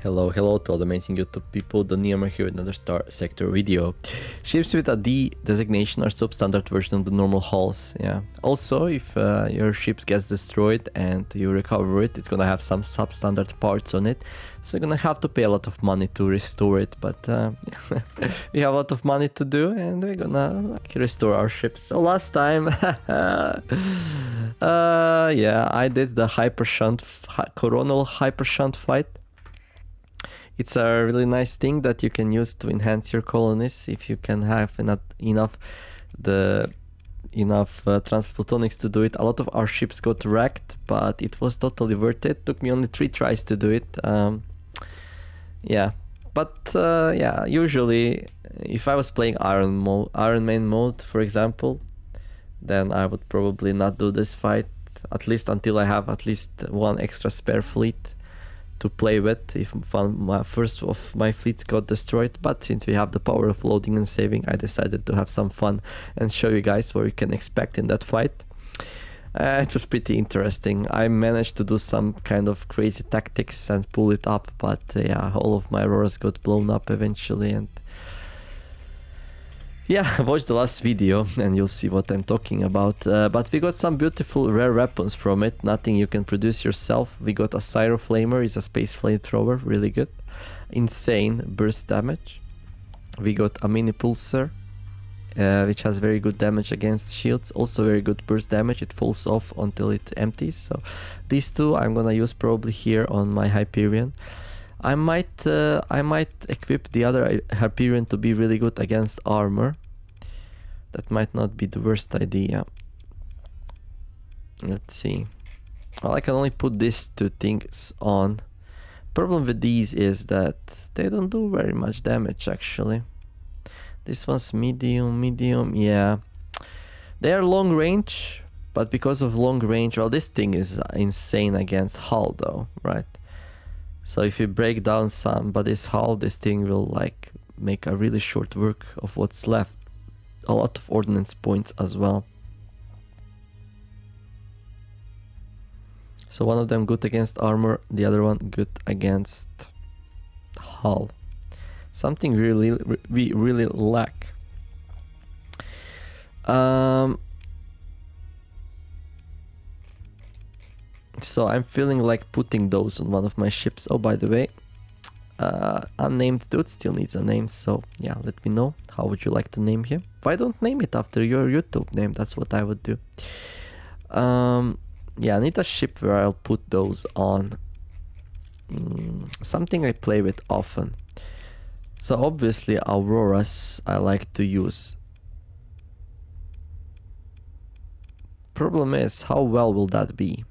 Hello to all the amazing YouTube people, the Neomer here with another StarSector video. Ships with a D designation are substandard version of the normal hulls, yeah. Also, if your ship gets destroyed and you recover it, it's gonna have some substandard parts on it. So you're gonna have to pay a lot of money to restore it, but we have a lot of money to do and we're gonna restore our ships. So last time, yeah, I did the coronal hypershunt fight. It's a really nice thing that you can use to enhance your colonies if you can have enough transplutonics to do it. A lot of our ships got wrecked, but it was totally worth it. Took me only 3 tries to do it. Yeah, but yeah, usually if I was playing Iron Man mode, for example, then I would probably not do this fight, at least until I have at least one extra spare fleet to play with if first of my fleets got destroyed. But since we have the power of loading and saving, I decided to have some fun and show you guys what you can expect in that fight. It was pretty interesting. I managed to do some kind of crazy tactics and pull it up, but yeah, all of my Auroras got blown up eventually. And yeah, watch the last video and you'll see what I'm talking about. But we got some beautiful rare weapons from it, nothing you can produce yourself. We got a Syro Flamer, it's a space flamethrower, really good. Insane burst damage. We got a mini pulsar, which has very good damage against shields, also very good burst damage, it falls off until it empties. So these two I'm gonna use probably here on my Hyperion. I might equip the other Hyperion to be really good against armor. That might not be the worst idea. Let's see. Well, I can only put these 2 things on. Problem with these is that they don't do very much damage actually. This one's medium, yeah. They are long range, but because of long range, well, this thing is insane against hull though, right? So if you break down somebody's hull, this thing will like make a really short work of what's left. A lot of ordnance points as well. So one of them good against armor, the other one good against hull. Something we really lack. So I'm feeling like putting those on one of my ships. Oh, by the way, unnamed dude still needs a name, so yeah, let me know. How would you like to name him? Why don't name it after your YouTube name? That's what I would do. Yeah, I need a ship where I'll put those on. Something I play with often. So obviously Auroras I like to use. Problem is, how well will that be?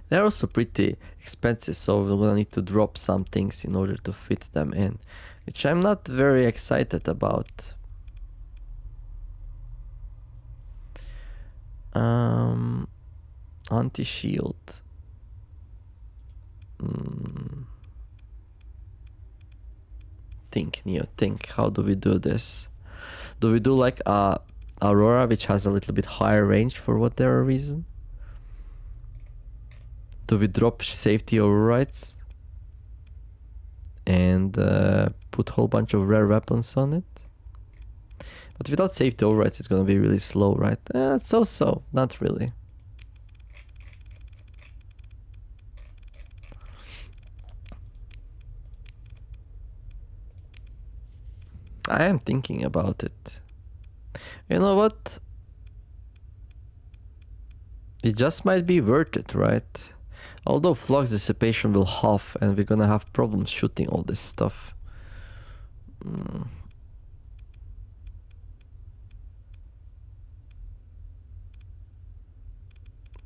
They're also pretty expensive, so we're gonna need to drop some things in order to fit them in, which I'm not very excited about. Anti-shield. Think, Neo, think. How do we do this? Do we do like a Aurora, which has a little bit higher range for whatever reason? Do we drop safety overrides and put a whole bunch of rare weapons on it? But without safety overrides, it's gonna be really slow, right? So, not really. I am thinking about it. You know what? It just might be worth it, right? Although flux dissipation will half and we're gonna have problems shooting all this stuff.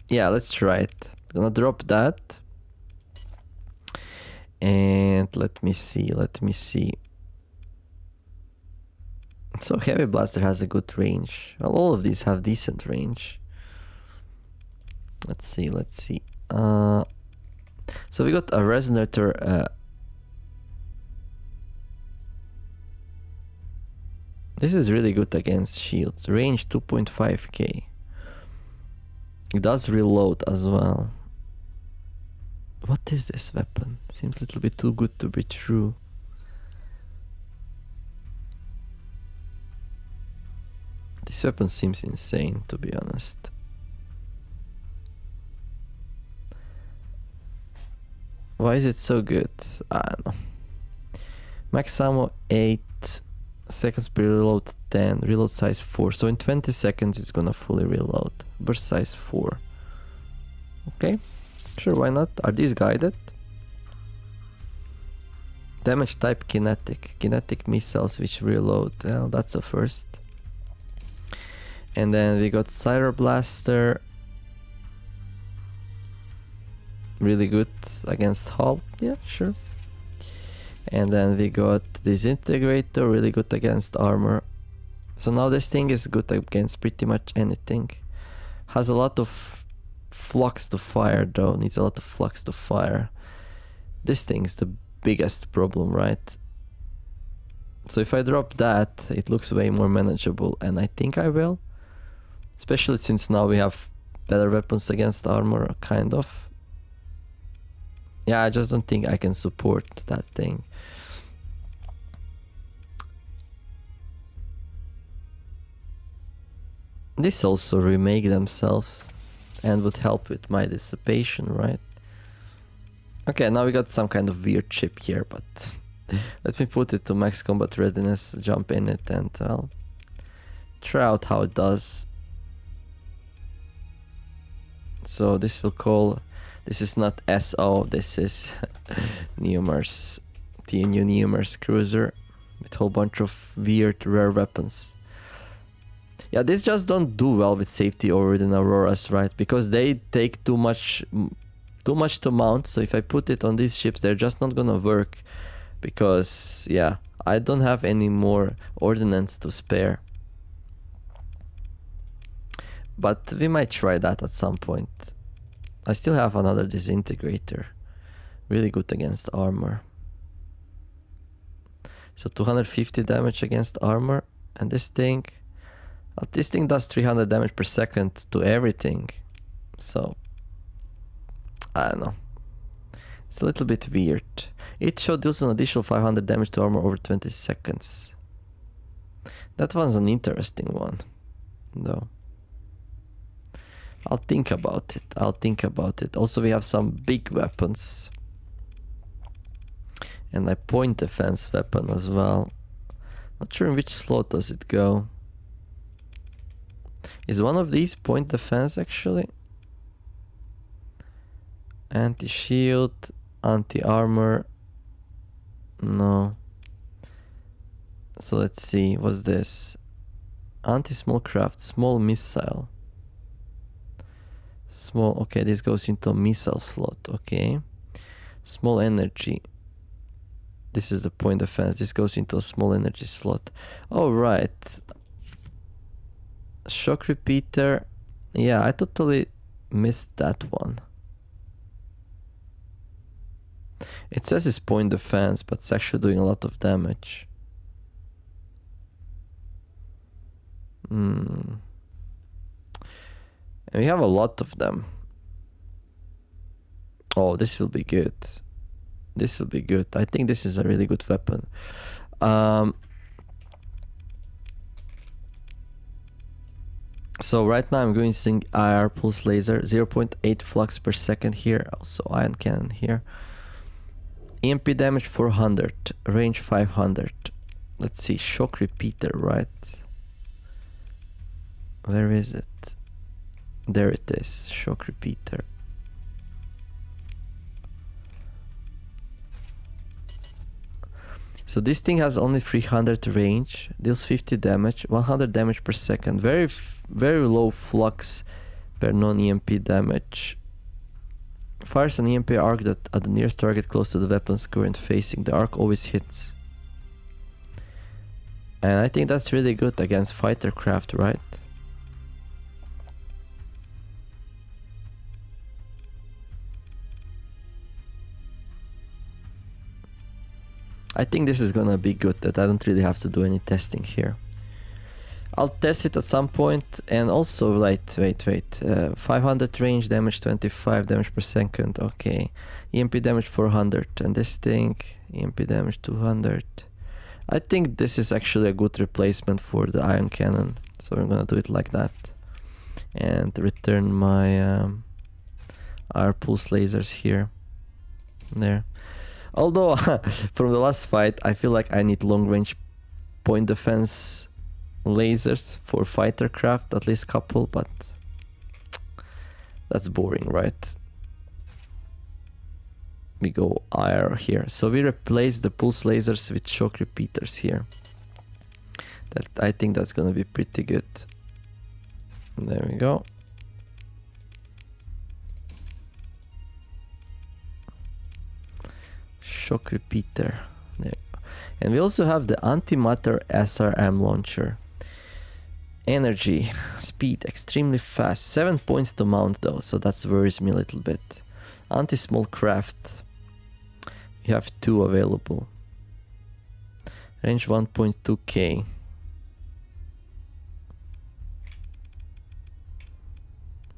Yeah, let's try it. I'm gonna drop that. And let me see. So Heavy Blaster has a good range. Well, all of these have decent range. Let's see. So we got a Resonator. This is really good against shields. Range 2.5k. It does reload as well. What is this weapon? Seems a little bit too good to be true. This weapon seems insane, to be honest. Why is it so good? I don't know. Max ammo 8 seconds per reload 10, reload size 4. So in 20 seconds it's gonna fully reload. Burst size 4. Okay, sure, why not? Are these guided? Damage type kinetic. Kinetic missiles which reload. Well, that's a first. And then we got Cyber Blaster. Really good against hull. Yeah, sure. And then we got Disintegrator, really good against armor. So now this thing is good against pretty much anything. Has a lot of flux to fire though, needs a lot of flux to fire. This thing's the biggest problem, right? So if I drop that, it looks way more manageable, and I think I will. Especially since now we have better weapons against armor, kind of. Yeah, I just don't think I can support that thing. This also remake themselves and would help with my dissipation, right? Okay, now we got some kind of weird chip here, but let me put it to max combat readiness, jump in it, and well, try out how it does. So this will call, this is not SO, this is Neumars, the new Neumars cruiser with a whole bunch of weird rare weapons. Yeah, these just don't do well with safety over than Auroras, right? Because they take too much to mount. So if I put it on these ships, they're just not gonna work. Because, yeah, I don't have any more ordnance to spare. But we might try that at some point. I still have another Disintegrator. Really good against armor. So 250 damage against armor. And this thing does 300 damage per second to everything. So, I don't know. It's a little bit weird. Each shot deals an additional 500 damage to armor over 20 seconds. That one's an interesting one, though. I'll think about it. Also, we have some big weapons. And a point defense weapon as well. Not sure in which slot does it go. Is one of these point defense actually? Anti-shield, anti-armor. No. So let's see, what's this? Anti-small craft, small missile. Small, okay, this goes into a missile slot, okay. Small energy. This is the point defense, this goes into a small energy slot. Oh, right. Shock repeater. Yeah, I totally missed that one. It says it's point defense, but it's actually doing a lot of damage. And we have a lot of them. Oh, this will be good. This will be good. I think this is a really good weapon. So right now I'm going using IR pulse laser, 0.8 flux per second here, also ion cannon here. EMP damage 400, range 500. Let's see, shock repeater, right? Where is it? There it is, shock repeater. So this thing has only 300 range, deals 50 damage, 100 damage per second. Very low flux per non-EMP damage. Fires an EMP arc that at the nearest target close to the weapon's current facing. The arc always hits. And I think that's really good against fighter craft, right? I think this is gonna be good, that I don't really have to do any testing here. I'll test it at some point, and also wait. 500 range, damage 25, damage per second. Okay, EMP damage 400, and this thing EMP damage 200. I think this is actually a good replacement for the ion cannon, so I'm gonna do it like that, and return my our pulse lasers here, there. Although from the last fight, I feel like I need long range point defense lasers for fighter craft, at least couple, but that's boring, right? We go IR here. So we replace the pulse lasers with shock repeaters here. That, I think that's gonna be pretty good. There we go. Shock repeater. There. And we also have the antimatter SRM launcher. Energy, speed, extremely fast. 7 points to mount though, so that worries me a little bit. Anti-small craft. We have 2 available. Range 1.2k.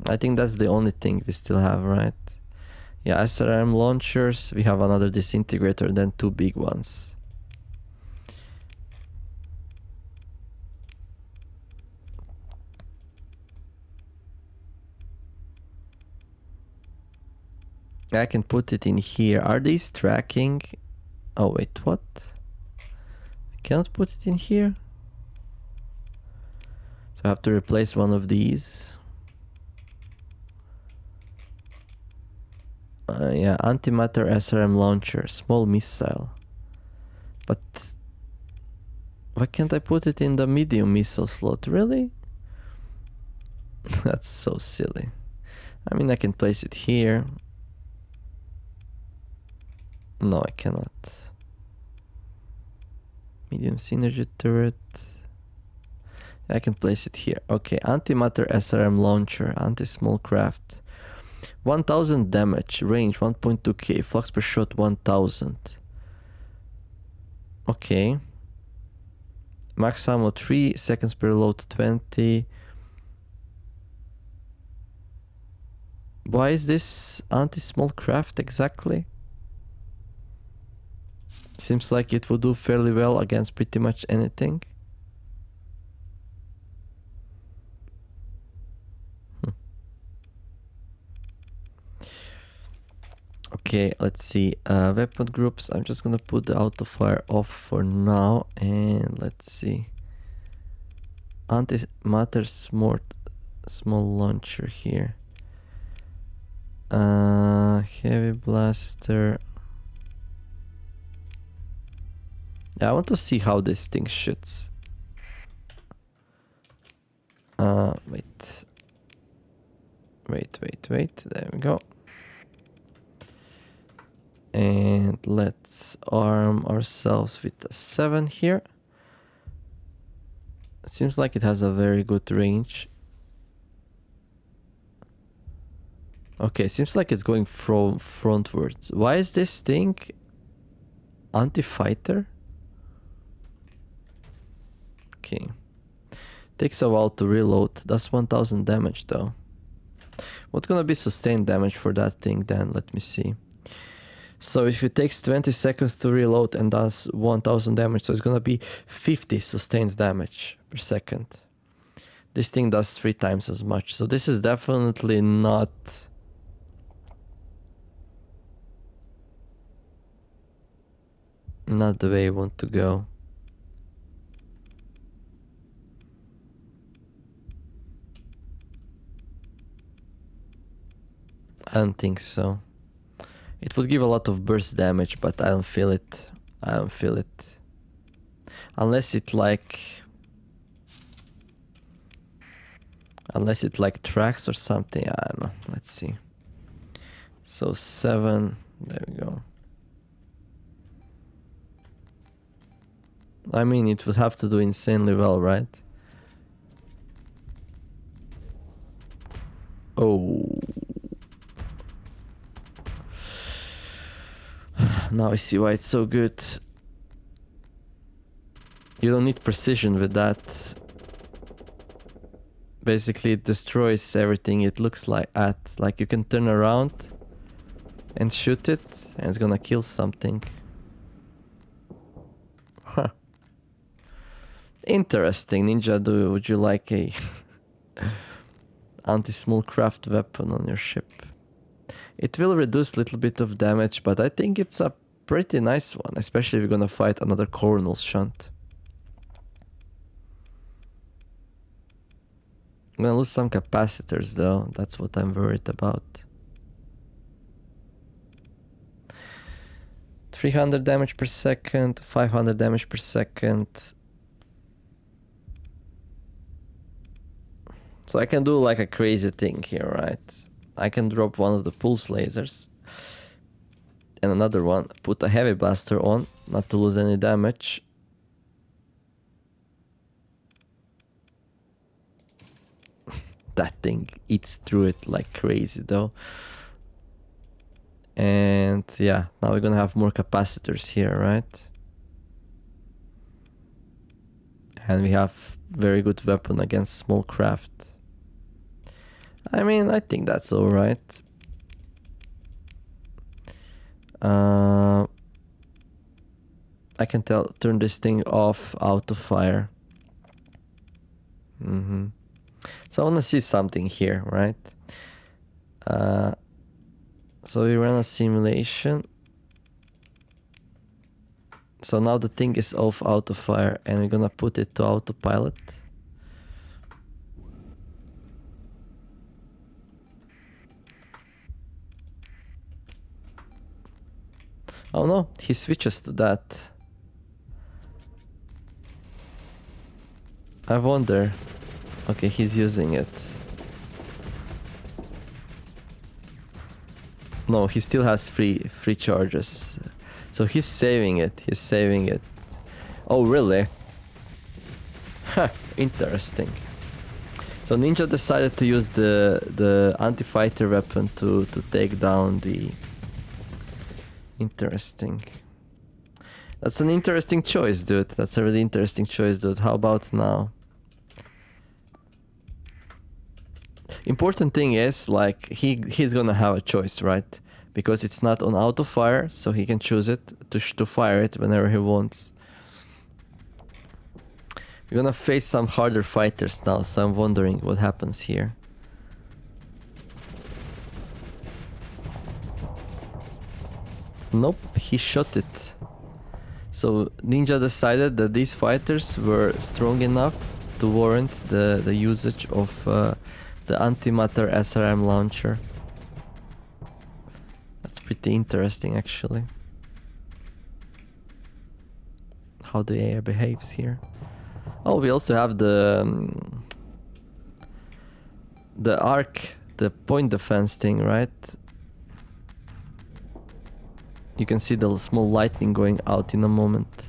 I think that's the only thing we still have, right? Yeah, SRM launchers. We have another disintegrator, then 2 big ones. I can put it in here. Are these tracking? Oh wait, what? I cannot put it in here. So I have to replace one of these. Yeah, antimatter SRM launcher, small missile. But why can't I put it in the medium missile slot? Really? That's so silly. I mean, I can place it here. No, I cannot. Medium synergy turret. I can place it here. Okay, antimatter SRM launcher, anti-small craft. 1000 damage, range 1.2k, flux per shot 1000. Okay. Max ammo 3, seconds per load 20. Why is this anti-small craft exactly? Seems like it would do fairly well against pretty much anything. Okay, let's see. Weapon groups. I'm just gonna put the auto fire off for now, and let's see. Antimatter small launcher here. Heavy blaster. Yeah, I want to see how this thing shoots. Wait. There we go. And let's arm ourselves with a 7 here. It seems like it has a very good range. Okay, seems like it's going from frontwards. Why is this thing anti-fighter? Okay. Takes a while to reload. That's 1000 damage though. What's gonna be sustained damage for that thing then? Let me see. So if it takes 20 seconds to reload and does 1000 damage, so it's gonna be 50 sustained damage per second. This thing does 3 times as much. So this is definitely not the way you want to go. I don't think so. It would give a lot of burst damage, but I don't feel it. I don't feel it. Unless it like tracks or something. I don't know. Let's see. So 7. There we go. I mean, it would have to do insanely well, right? Oh. Now I see why it's so good. You don't need precision with that. Basically, it destroys everything it looks like at. Like you can turn around and shoot it, and it's gonna kill something. Huh. Interesting. Ninja, would you like a anti-small craft weapon on your ship? It will reduce a little bit of damage, but I think it's a pretty nice one, especially if you're gonna fight another coronal shunt. I'm gonna lose some capacitors though, that's what I'm worried about. 300 damage per second, 500 damage per second. So I can do like a crazy thing here, right? I can drop one of the pulse lasers and another one, put a heavy blaster on, not to lose any damage. That thing eats through it like crazy though. And yeah, now we're gonna have more capacitors here, right? And we have very good weapon against small craft. I mean, I think that's alright. I can turn this thing off, auto fire. So I want to see something here, right? So we run a simulation. So now the thing is off auto fire, and we're gonna put it to autopilot. Oh no, he switches to that. I wonder. Okay, he's using it. No, he still has free charges. So he's saving it. He's saving it. Oh, really? Huh, interesting. So Ninja decided to use the anti-fighter weapon to take down the... Interesting. That's an interesting choice, dude. That's a really interesting choice, dude. How about now? Important thing is, like, he's gonna have a choice, right? Because it's not on auto fire, so he can choose it to fire it whenever he wants. We're gonna face some harder fighters now, so I'm wondering what happens here. Nope, he shot it. So Ninja decided that these fighters were strong enough to warrant the usage of the antimatter SRM launcher. That's pretty interesting, actually. How the AI behaves here. Oh, we also have the arc, the point defense thing, right? You can see the small lightning going out in a moment.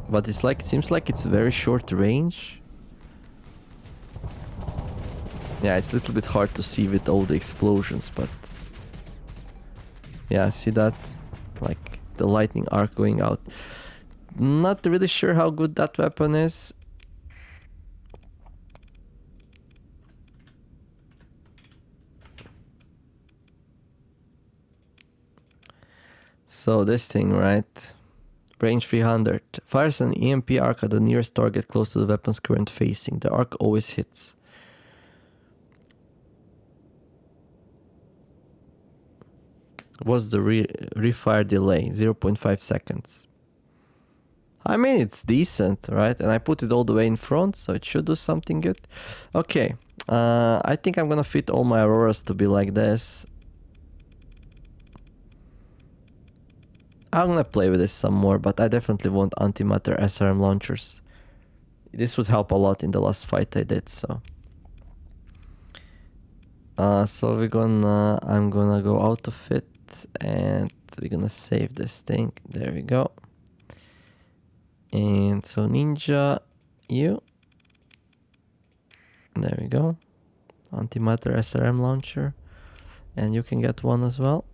But it's like, seems like it's very short range. Yeah, it's a little bit hard to see with all the explosions, but yeah, see that? Like the lightning arc going out. Not really sure how good that weapon is. So this thing, right? Range 300. Fires an EMP arc at the nearest target close to the weapon's current facing. The arc always hits. What's the refire delay? 0.5 seconds. I mean, it's decent, right? And I put it all the way in front, so it should do something good. Okay. I think I'm gonna fit all my Auroras to be like this. I'm gonna play with this some more, but I definitely want antimatter SRM launchers. This would help a lot in the last fight I did, so. So I'm gonna go out of it, and we're gonna save this thing. There we go. And so Ninja, you. There we go. Antimatter SRM launcher. And you can get one as well.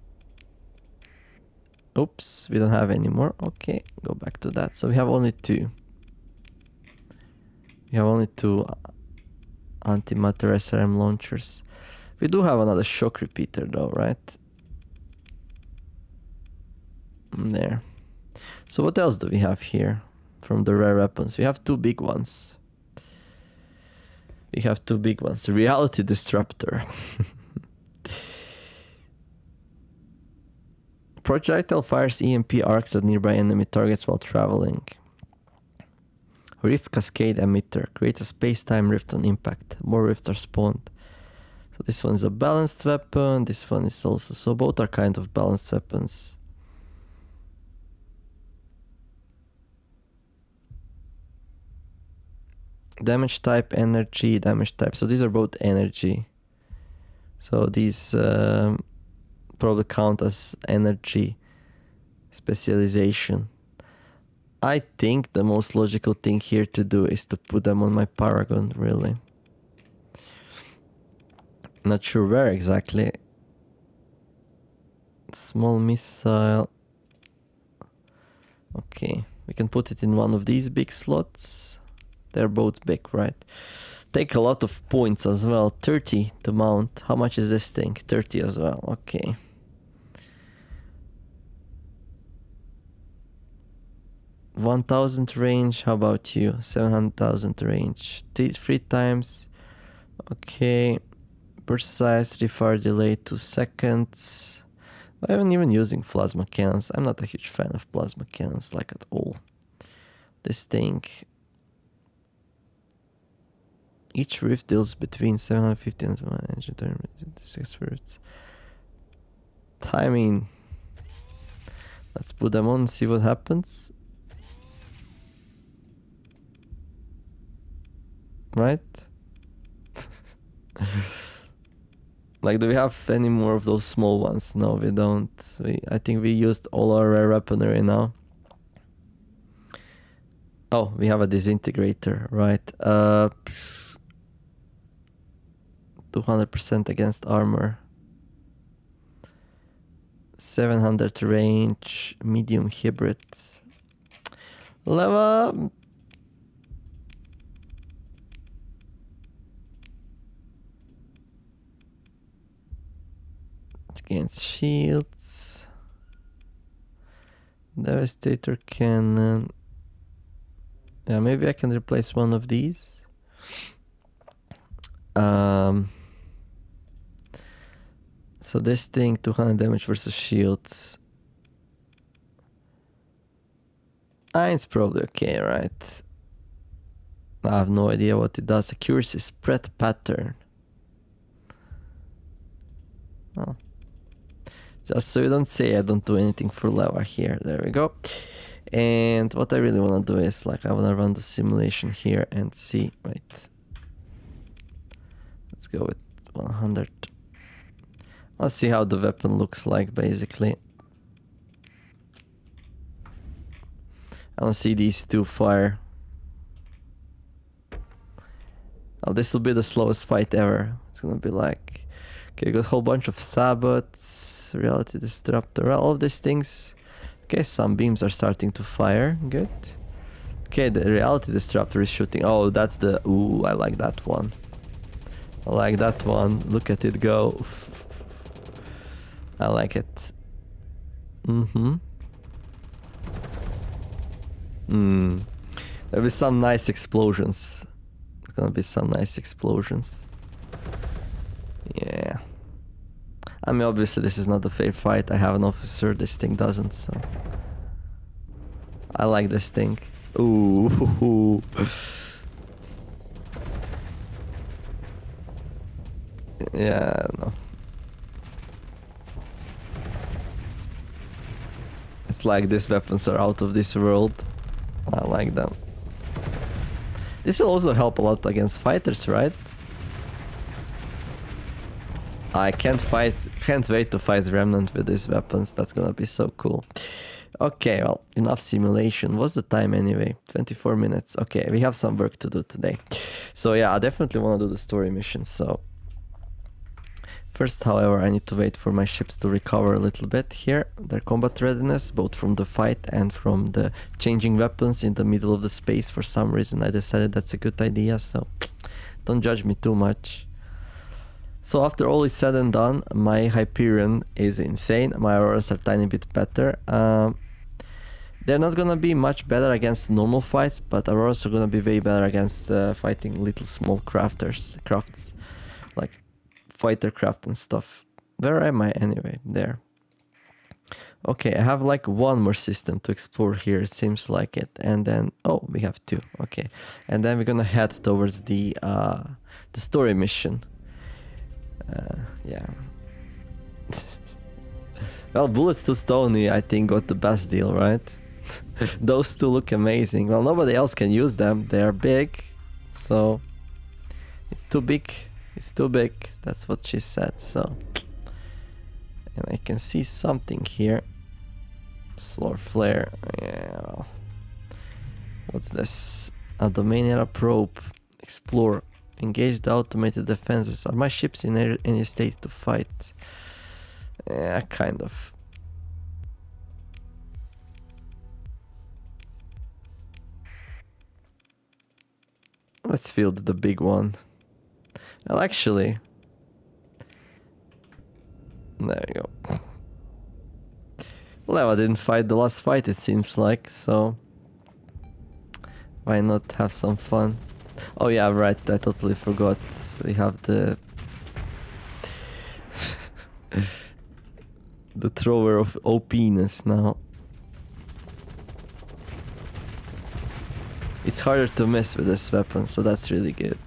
Oops, we don't have any more. Okay, go back to that. So we have only 2. We have only 2 antimatter SRM launchers. We do have another shock repeater though, right? There. So what else do we have here from the rare weapons? We have 2 big ones. We have 2 big ones. The reality disruptor. Projectile fires EMP arcs at nearby enemy targets while traveling. Rift Cascade Emitter. Creates a space-time rift on impact. More rifts are spawned. So this one is a balanced weapon. This one is also... So both are kind of balanced weapons. Damage type, energy, damage type. So these are both energy. So these probably count as energy specialization. I think the most logical thing here to do is to put them on my Paragon, really. Not sure where exactly. Small missile. Okay, we can put it in one of these big slots. They're both big, right? Take a lot of points as well. 30 to mount. How much is this thing? 30 as well. Okay. $1,000 range. How about you? 700,000 range. 3 times. Okay. Precise refire delay 2 seconds. I haven't even using plasma cannons. I'm not a huge fan of plasma cannons, like at all. This thing. Each rift deals between 750 and 106 rifts. I mean, let's put them on and see what happens. Right? Like, do we have any more of those small ones? No, we don't. I think we used all our rare weaponry now. Oh, we have a disintegrator, right? 200% against armor. 700 range, medium hybrid. Leva. Against shields. Devastator cannon. Yeah, maybe I can replace one of these. So this thing, 200 damage versus shields. It's probably okay, right? I have no idea what it does. Accuracy spread pattern. Oh. Just so you don't say I don't do anything for lava here. There we go. And what I really want to do is, like, I want to run the simulation here and see. Wait. Let's go with 100. Let's see how the weapon looks like, basically. I want to see these 2 fire. Oh, this will be the slowest fight ever. It's gonna be like... Okay, we got a whole bunch of sabots, reality disruptor, all of these things. Okay, some beams are starting to fire. Good. Okay, the reality disruptor is shooting. Oh, that's the... Ooh, I like that one. I like that one. Look at it go. I like it. There'll be some nice explosions. It's gonna be some nice explosions. Yeah. I mean, obviously this is not a fair fight. I have an officer. This thing doesn't, so... I like this thing. Ooh. Yeah, no. It's like these weapons are out of this world. I like them. This will also help a lot against fighters, right? I can't wait to fight Remnant with these weapons. That's gonna be so cool. Okay, well, enough simulation. What's the time anyway? 24 minutes. Okay, we have some work to do today. So yeah, I definitely want to do the story missions. So First, however, I need to wait for my ships to recover a little bit here. Their combat readiness, both from the fight and from the changing weapons in the middle of the space. For some reason, I decided that's a good idea, so don't judge me too much. So after all is said and done, my Hyperion is insane. My Auroras are a tiny bit better. They're not gonna be much better against normal fights, but Auroras are gonna be way better against fighting little small crafts, like fighter craft and stuff. Where am I anyway? There. Okay, I have like one more system to explore here, it seems like it. And then, oh, we have two. Okay, and then we're gonna head towards the story mission. Yeah. Well, Bullets to Stony, I think, got the best deal, right? Those two look amazing. Well, nobody else can use them. They are big, so it's too big. It's too big. That's what she said. So, and I can see something here. Solar flare. Yeah. Well. What's this? A domain era probe. Explore. Engage the automated defenses. Are my ships in any state to fight? Yeah, kind of. Let's field the big one. Well, actually, there you go. Leva didn't fight the last fight, it seems like, so why not have some fun? Oh yeah, right, I totally forgot. We have the the thrower of OPness now. It's harder to miss with this weapon, so that's really good.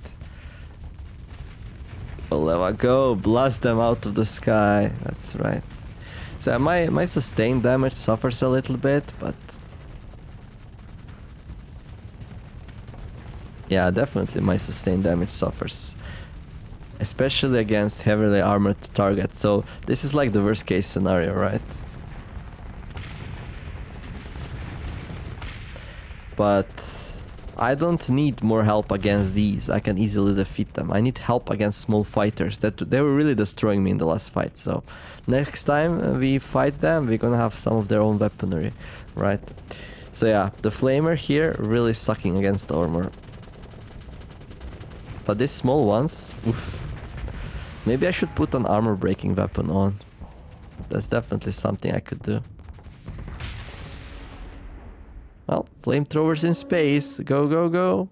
Oh, Leva, go! Blast them out of the sky. That's right. So my sustained damage suffers a little bit, but yeah, definitely my sustained damage suffers. Especially against heavily armored targets. So this is like the worst case scenario, right? But I don't need more help against these. I can easily defeat them. I need help against small fighters. They were really destroying me in the last fight. So next time we fight them, we're gonna have some of their own weaponry, right? So yeah, the flamer here really sucking against armor. But these small ones, oof. Maybe I should put an armor breaking weapon on. That's definitely something I could do. Well, flamethrowers in space. Go, go, go.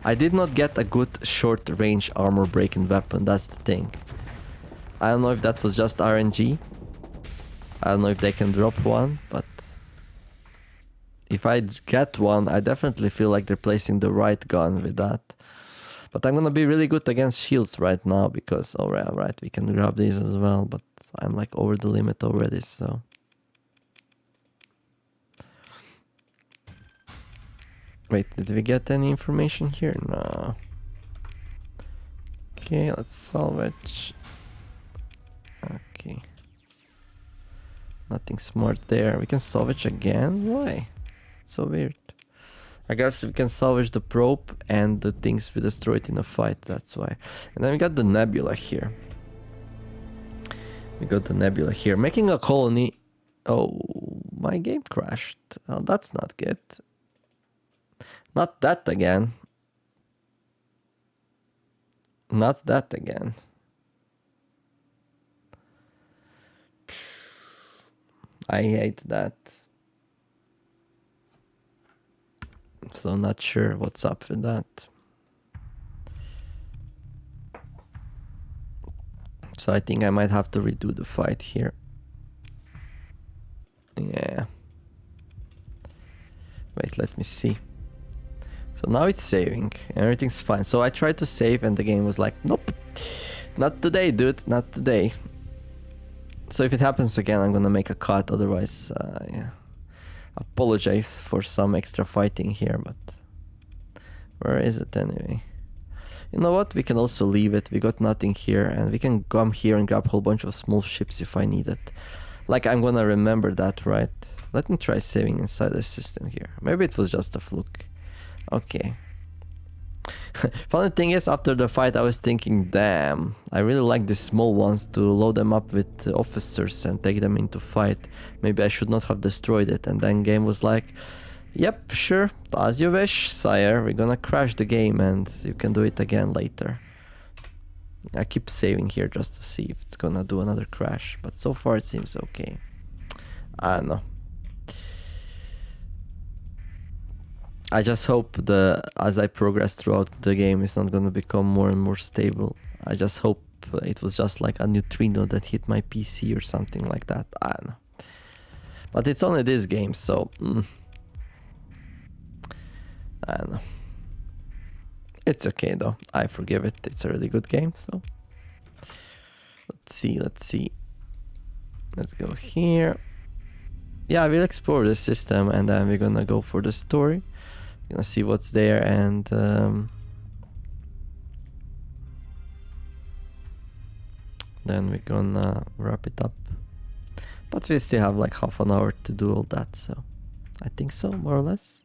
I did not get a good short range armor breaking weapon, that's the thing. I don't know if that was just RNG. I don't know if they can drop one, but if I get one, I definitely feel like they're placing the right gun with that. But I'm gonna be really good against shields right now because, oh yeah, right, we can grab these as well, but I'm like over the limit already, so. Wait, did we get any information here? No. Okay, let's salvage. Okay. Nothing smart there. We can salvage again? Why? It's so weird. I guess we can salvage the probe and the things we destroyed in a fight, that's why. And then we got the nebula here. We got the nebula here. Making a colony. Oh, my game crashed. Oh, that's not good. Not that again. Not that again. I hate that. So not sure what's up with that. So I think I might have to redo the fight here. Yeah. Wait, let me see. So now it's saving. Everything's fine. So I tried to save and the game was like, nope. Not today, dude. Not today. So if it happens again, I'm gonna make a cut. Otherwise, yeah. Apologize for some extra fighting here, but where is it anyway? You know what? We can also leave it. We got nothing here, and we can come here and grab a whole bunch of small ships if I need it. Like, I'm gonna remember that, right? Let me try saving inside the system here. Maybe it was just a fluke. Okay. Funny thing is, after the fight I was thinking, damn, I really like these small ones to load them up with officers and take them into fight. Maybe I should not have destroyed it. And then game was like, yep, sure, as you wish, sire. We're gonna crash the game and you can do it again later. I keep saving here just to see if it's gonna do another crash, but so far it seems okay. I don't know. I just hope as I progress throughout the game, it's not gonna become more and more stable. I just hope it was just like a neutrino that hit my PC or something like that. I don't know. But it's only this game, so I don't know. It's okay though. I forgive it. It's a really good game, so let's see. Let's go here. Yeah, we'll explore the system and then we're gonna go for the story. Gonna see what's there and then we're gonna wrap it up. But we still have like half an hour to do all that, so I think so, more or less.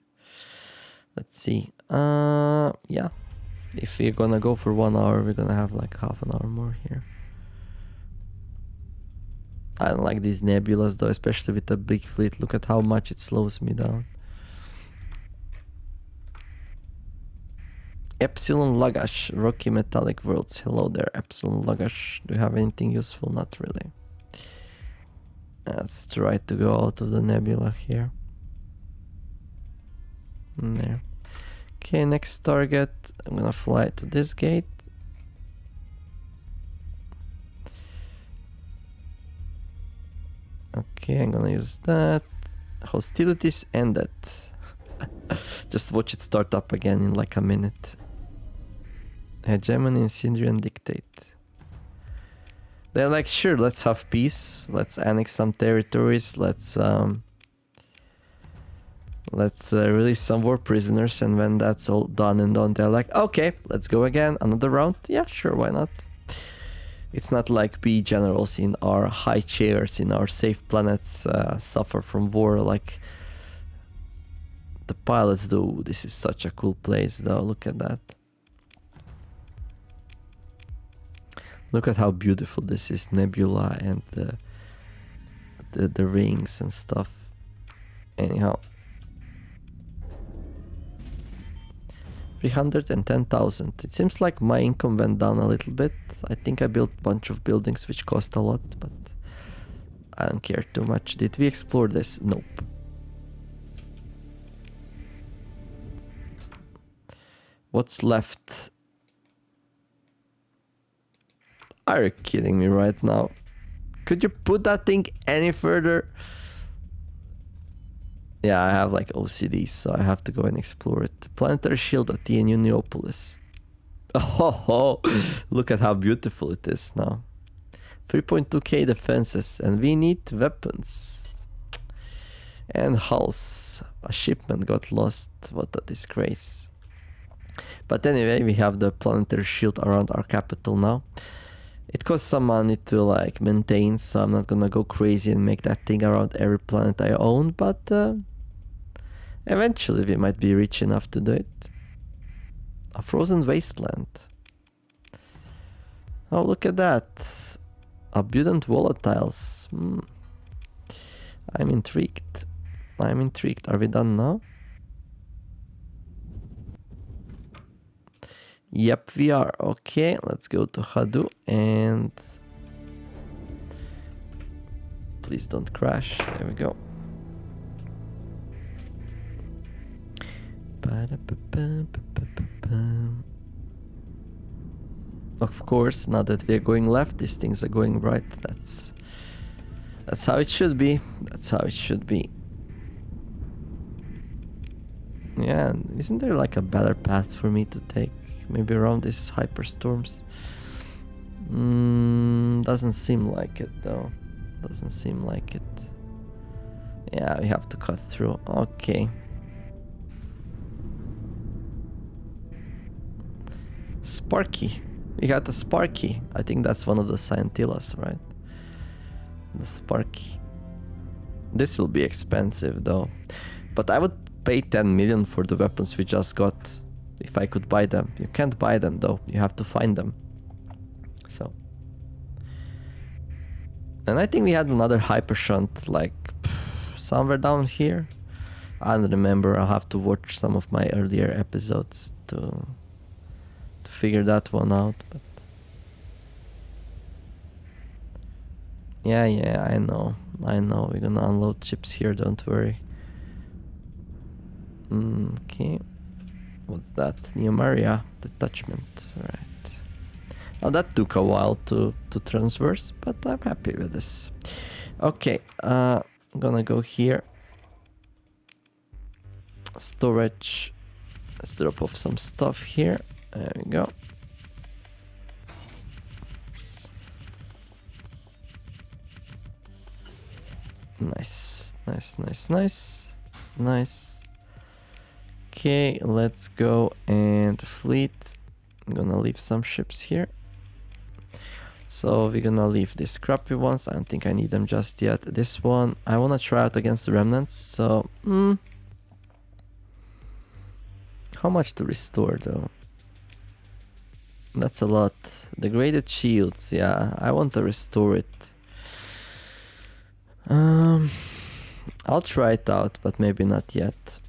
Let's see. Yeah. If we're gonna go for 1 hour, we're gonna have like half an hour more here. I don't like these nebulas though, especially with the big fleet. Look at how much it slows me down. Epsilon Lagash, Rocky Metallic Worlds. Hello there, Epsilon Lagash. Do you have anything useful? Not really. Let's try to go out of the nebula here. There. Okay, next target. I'm gonna fly to this gate. Okay, I'm gonna use that. Hostilities ended. Just watch it start up again in like a minute. Hegemony in Syndrian Dictate. They're like, sure, let's have peace. Let's annex some territories. Let's release some war prisoners. And when that's all done and done, they're like, okay, let's go again. Another round? Yeah, sure, why not? It's not like we generals in our high chairs, in our safe planets, suffer from war like the pilots do. This is such a cool place though, look at that. Look at how beautiful this is, nebula and the rings and stuff. Anyhow. 310,000. It seems like my income went down a little bit. I think I built a bunch of buildings which cost a lot, but I don't care too much. Did we explore this? Nope. What's left? Are you kidding me right now? Could you put that thing any further? Yeah, I have like OCD, so I have to go and explore it. Planetary shield at the Neopolis. Oh, look at how beautiful it is now. 3.2k defenses, and we need weapons. And hulls. A shipment got lost. What a disgrace. But anyway, we have the planetary shield around our capital now. It costs some money to like maintain, so I'm not gonna go crazy and make that thing around every planet I own, but eventually we might be rich enough to do it. A frozen wasteland. Oh, look at that. Abundant volatiles. I'm intrigued. Are we done now? Yep, we are. Okay, let's go to Hadu and please don't crash. There we go. Of course, now that we're going left, these things are going right. That's how it should be. That's how it should be. Yeah, isn't there like a better path for me to take? Maybe around these hyperstorms. Doesn't seem like it though. Doesn't seem like it. Yeah, we have to cut through. Okay. Sparky. We got the Sparky. I think that's one of the Scientillas, right? The Sparky. This will be expensive though. But I would pay 10 million for the weapons we just got. If I could buy them. You can't buy them though. You have to find them. So. And I think we had another hyper shunt like somewhere down here. I don't remember. I'll have to watch some of my earlier episodes to figure that one out. But yeah, I know. We're gonna unload chips here. Don't worry. Okay. What's that? New Maria detachment. Right. Now that took a while to transverse, but I'm happy with this. Okay, I'm gonna go here. Storage. Let's drop off some stuff here. There we go. Nice. Okay, let's go and fleet. I'm gonna leave some ships here. So we're gonna leave these scrappy ones. I don't think I need them just yet. This one, I wanna try out against the remnants. So, how much to restore though? That's a lot. Degraded shields, yeah, I want to restore it. I'll try it out, but maybe not yet.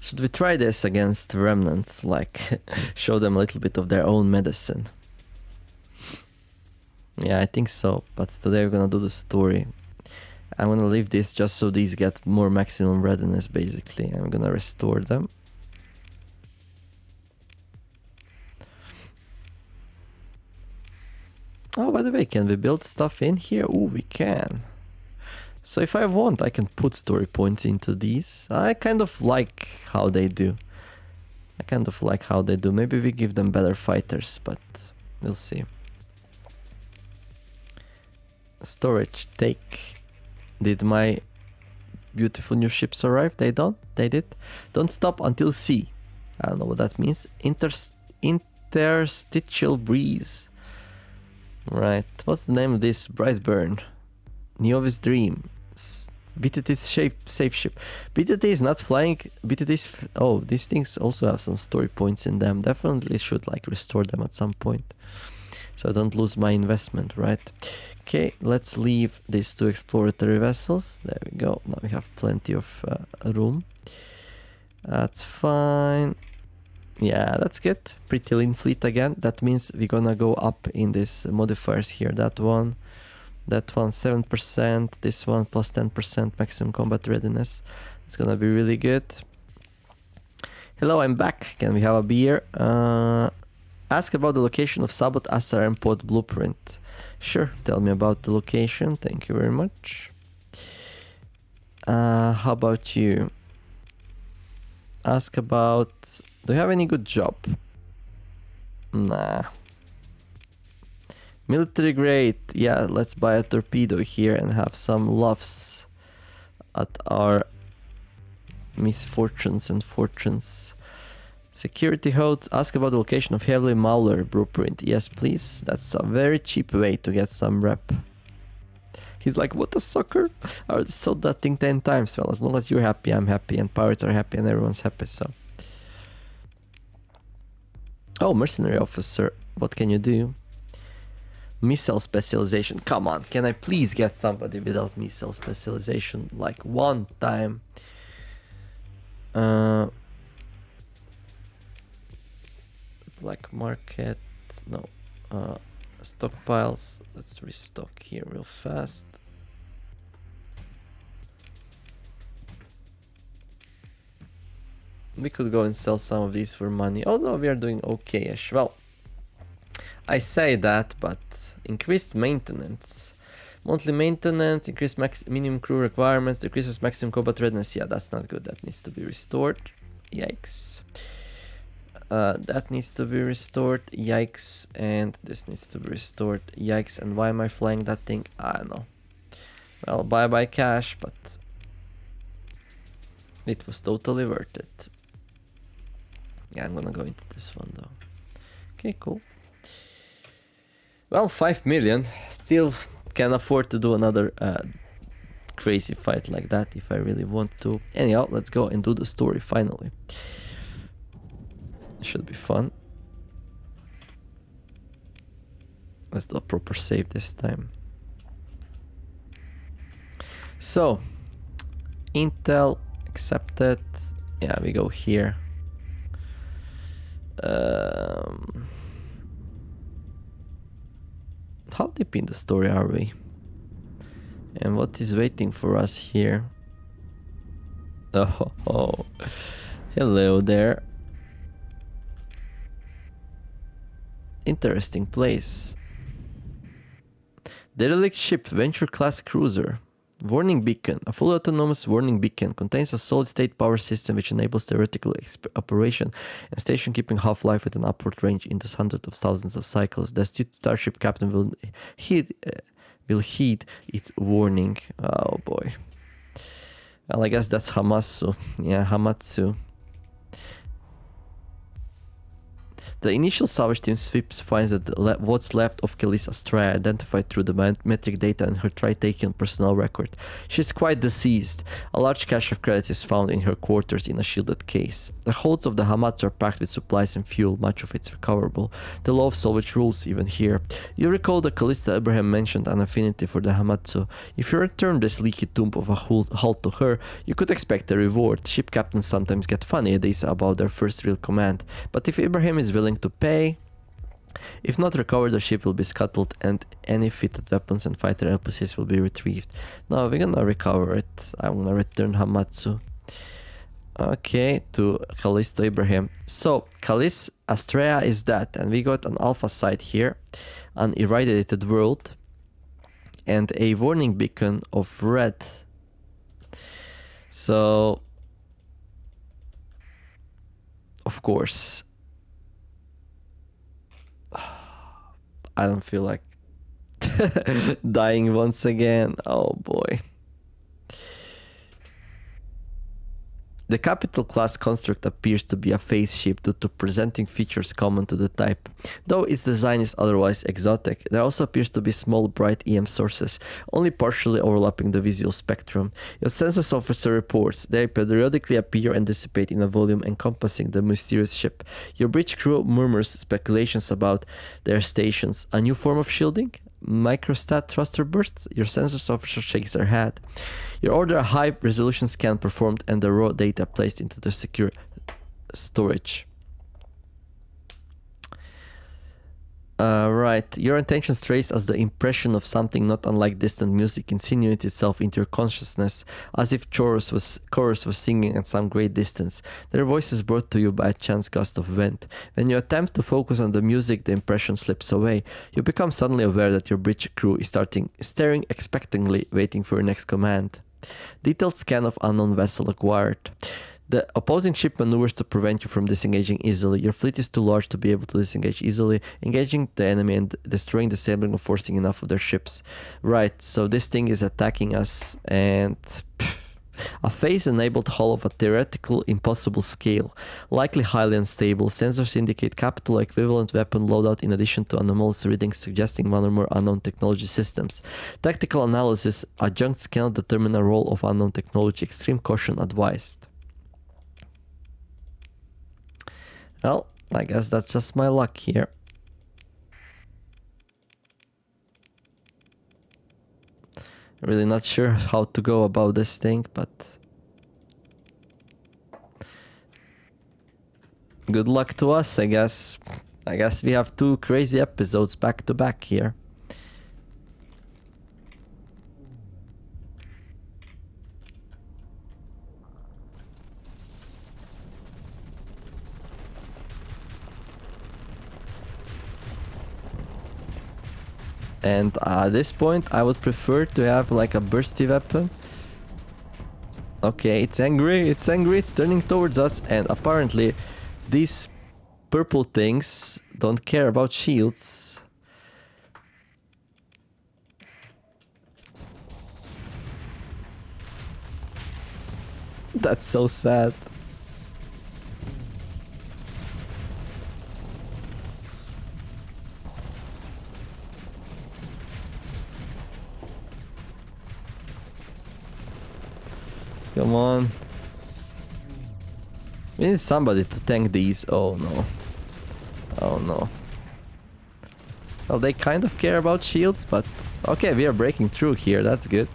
Should we try this against remnants? Like, show them a little bit of their own medicine. Yeah, I think so. But today we're gonna do the story. I'm gonna leave this just so these get more maximum readiness, basically. I'm gonna restore them. Oh, by the way, can we build stuff in here? Oh, we can. So if I want, I can put story points into these. I kind of like how they do. Maybe we give them better fighters, but we'll see. Storage, take. Did my beautiful new ships arrive? They did. Don't stop until C. I don't know what that means. Interstitial breeze. Right. What's the name of this? Brightburn. Neovis Dream. BTT's safe ship. BTT is not flying. Oh, these things also have some story points in them. Definitely should like restore them at some point, so I don't lose my investment, right? Okay, let's leave these two exploratory vessels. There we go. Now we have plenty of room. That's fine. Yeah, that's good. Pretty lean fleet again. That means we're gonna go up in these modifiers here. That one 7%, this one plus 10% maximum combat readiness. It's gonna be really good. Hello, I'm back. Can we have a beer? Ask about the location of Sabot SRM pod blueprint. Sure, tell me about the location. Thank you very much. How about you? Ask about... Do you have any good job? Nah. Military grade, yeah, let's buy a torpedo here and have some laughs at our misfortunes and fortunes. Security hosts, ask about the location of Heavily Mauler blueprint. Yes, please. That's a very cheap way to get some rep. He's like, what a sucker. I already sold that thing 10 times. Well, as long as you're happy, I'm happy, and pirates are happy, and everyone's happy, so. Oh, mercenary officer, what can you do? Missile specialization. Come on, can I please get somebody without missile specialization like one time? Black market, no. Stockpiles. Let's restock here real fast. We could go and sell some of these for money, although we are doing okay-ish. Well, I say that, but increased maintenance. Monthly maintenance, increased minimum crew requirements, decreases maximum combat readiness. Yeah, that's not good. That needs to be restored. Yikes. That needs to be restored. Yikes. And this needs to be restored. Yikes. And why am I flying that thing? I don't know. Well, bye-bye cash, but it was totally worth it. Yeah, I'm gonna go into this one though. Okay, cool. Well, 5 million. Still can afford to do another crazy fight like that if I really want to. Anyhow, let's go and do the story finally. Should be fun. Let's do a proper save this time. So, Intel accepted. Yeah, we go here. How deep in the story are we? And what is waiting for us here? Oh, hello there. Interesting place. Derelict ship, Venture class cruiser. Warning beacon. A fully autonomous warning beacon contains a solid-state power system which enables theoretical operation and station keeping half-life with an upward range in the hundreds of thousands of cycles. The astute starship captain will heed its warning. Oh boy. Well, I guess that's Hamatsu. Yeah, Hamatsu. The initial salvage team sweeps finds that what's left of Kelly's Astrea identified through the metric data and her Tritakian personnel record. She's quite deceased. A large cache of credits is found in her quarters in a shielded case. The holds of the Hamatsu are packed with supplies and fuel, much of it's recoverable. The law of salvage rules even here. You recall that Callista Abraham mentioned an affinity for the Hamatsu. If you return this leaky tomb of a hull to her, you could expect a reward. Ship captains sometimes get funny ideas about their first real command, but if Abraham is willing to pay, if not recovered, the ship will be scuttled and any fitted weapons and fighter LPCs will be retrieved. No, we're gonna recover it. I'm gonna return Hamatsu. Okay, to Callisto Ibrahim. So, Callis Astrea is that, and we got an alpha site here, an irradiated world, and a warning beacon of red. So, of course, I don't feel like dying once again. Oh boy. The capital class construct appears to be a phase ship due to presenting features common to the type. Though its design is otherwise exotic, there also appears to be small bright EM sources, only partially overlapping the visual spectrum. Your census officer reports they periodically appear and dissipate in a volume encompassing the mysterious ship. Your bridge crew murmurs speculations about their stations. A new form of shielding? Microstat thruster bursts? Your census officer shakes her head. You order a high resolution scan performed and the raw data placed into the secure storage. Right, your intentions trace as the impression of something not unlike distant music insinuates itself into your consciousness, as if chorus was singing at some great distance. Their voice is brought to you by a chance gust of wind. When you attempt to focus on the music, the impression slips away. You become suddenly aware that your bridge crew is staring expectantly, waiting for your next command. Detailed scan of unknown vessel acquired. The opposing ship maneuvers to prevent you from disengaging easily. Your fleet is too large to be able to disengage easily, engaging the enemy and destroying, disabling or forcing enough of their ships. Right, so this thing is attacking us and... A phase-enabled hull of a theoretical impossible scale, likely highly unstable. Sensors indicate capital equivalent weapon loadout in addition to anomalous readings suggesting one or more unknown technology systems. Tactical analysis, adjuncts cannot determine a role of unknown technology. Extreme caution advised. Well, I guess that's just my luck here. Really not sure how to go about this thing, but good luck to us, I guess. I guess we have 2 crazy episodes back to back here. And at this point, I would prefer to have like a bursty weapon. Okay, it's angry, it's turning towards us, and apparently these purple things don't care about shields. That's so sad. Come on. We need somebody to tank these. Oh no. Oh no. Well, they kind of care about shields, but... Okay, we are breaking through here, that's good.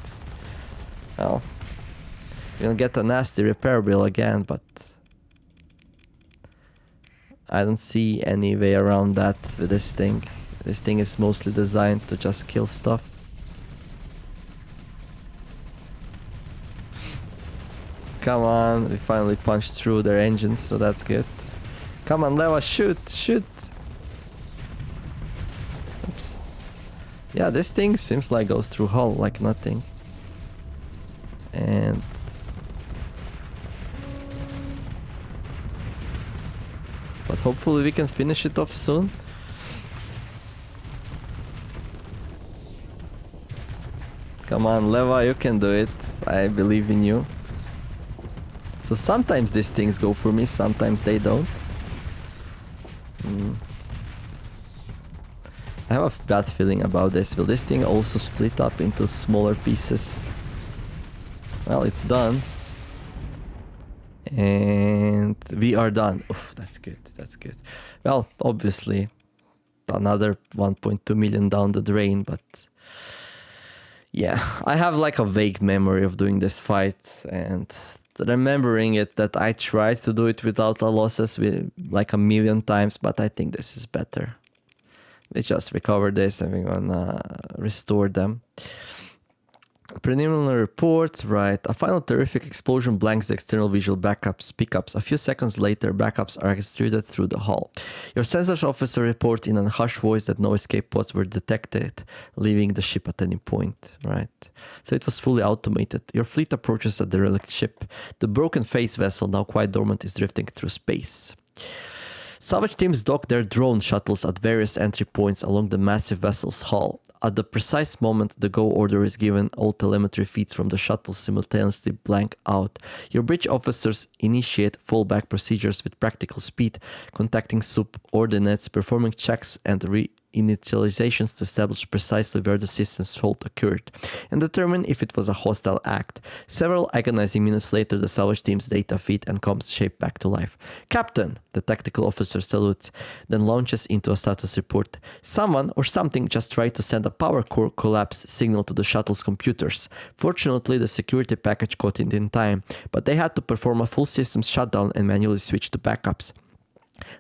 Well... We'll get a nasty repair bill again, but... I don't see any way around that with this thing. This thing is mostly designed to just kill stuff. Come on, we finally punched through their engines, so that's good. Come on, Leva, shoot, shoot! Oops. Yeah, this thing seems like goes through hull like nothing. And... But hopefully we can finish it off soon. Come on, Leva, you can do it. I believe in you. So sometimes these things go for me, sometimes they don't. I have a bad feeling about this. Will this thing also split up into smaller pieces? Well, it's done. And we are done. Oof, that's good, that's good. Well, obviously, another 1.2 million down the drain, but... Yeah, I have like a vague memory of doing this fight, and remembering it that I tried to do it without losses like a million times, but I think this is better. We just recover this and we're gonna restore them. Preliminary report, right. A final terrific explosion blanks the external visual pickups. A few seconds later, backups are extruded through the hull. Your sensors officer reports in a hushed voice that no escape pods were detected, leaving the ship at any point, right. So it was fully automated. Your fleet approaches a derelict ship. The broken phase vessel, now quite dormant, is drifting through space. Salvage teams dock their drone shuttles at various entry points along the massive vessel's hull. At the precise moment the go order is given, all telemetry feeds from the shuttles simultaneously blank out. Your bridge officers initiate fallback procedures with practical speed, contacting subordinates, performing checks and initializations to establish precisely where the system's fault occurred, and determine if it was a hostile act. Several agonizing minutes later, the salvage team's data feed and comms shape back to life. Captain, the tactical officer salutes, then launches into a status report. Someone or something just tried to send a power core collapse signal to the shuttle's computers. Fortunately, the security package caught it in time, but they had to perform a full systems shutdown and manually switch to backups.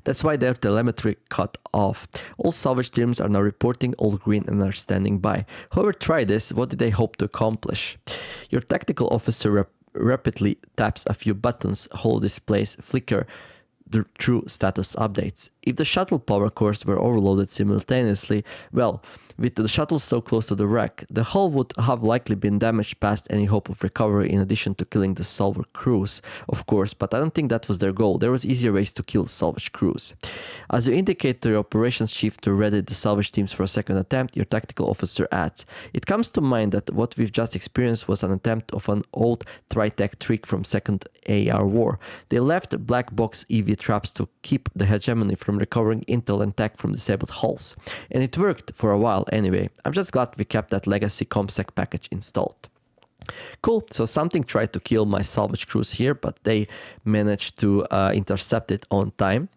That's why their telemetry cut off. All salvage teams are now reporting all green and are standing by. Whoever tried this, what did they hope to accomplish? Your tactical officer rapidly taps a few buttons. Whole displays flicker the true status updates. If the shuttle power cores were overloaded simultaneously, well, with the shuttle so close to the wreck, the hull would have likely been damaged past any hope of recovery, in addition to killing the salvage crews, of course, but I don't think that was their goal. There was easier ways to kill salvage crews. As you indicate to your operations chief to ready the salvage teams for a second attempt, your tactical officer adds, "It comes to mind that what we've just experienced was an attempt of an old Tritech trick from Second AR War. They left black box EV traps to keep the hegemony from recovering intel and tech from disabled hulls. And it worked for a while anyway. I'm just glad we kept that legacy ComSec package installed." Cool, so something tried to kill my salvage crews here, but they managed to intercept it on time.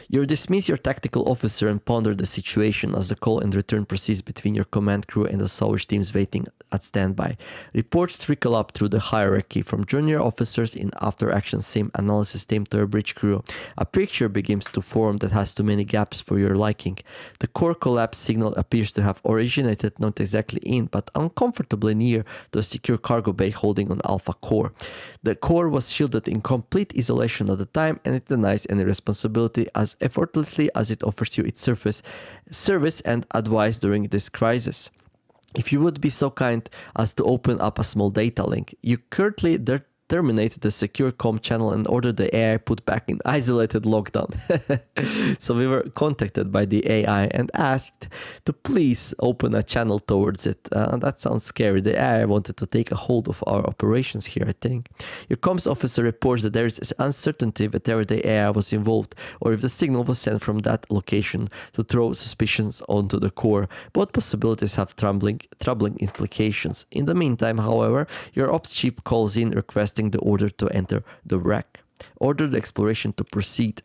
You dismiss your tactical officer and ponder the situation as the call and return proceeds between your command crew and the salvage teams waiting at standby. Reports trickle up through the hierarchy, from junior officers in after-action sim analysis team to a bridge crew. A picture begins to form that has too many gaps for your liking. The core collapse signal appears to have originated not exactly in, but uncomfortably near to a secure cargo bay holding on Alpha Core. The core was shielded in complete isolation at the time, and it denies any responsibility as effortlessly as it offers you its service and advice during this crisis. If you would be so kind as to open up a small data link, you currently terminate the secure comm channel and order the AI put back in isolated lockdown. So we were contacted by the AI and asked to please open a channel towards it. That sounds scary. The AI wanted to take a hold of our operations here, I think. Your comms officer reports that there is uncertainty whether the AI was involved or if the signal was sent from that location to throw suspicions onto the core. Both possibilities have troubling implications. In the meantime, however, your ops chief calls in requesting requesting the order to enter the wreck. Order the exploration to proceed.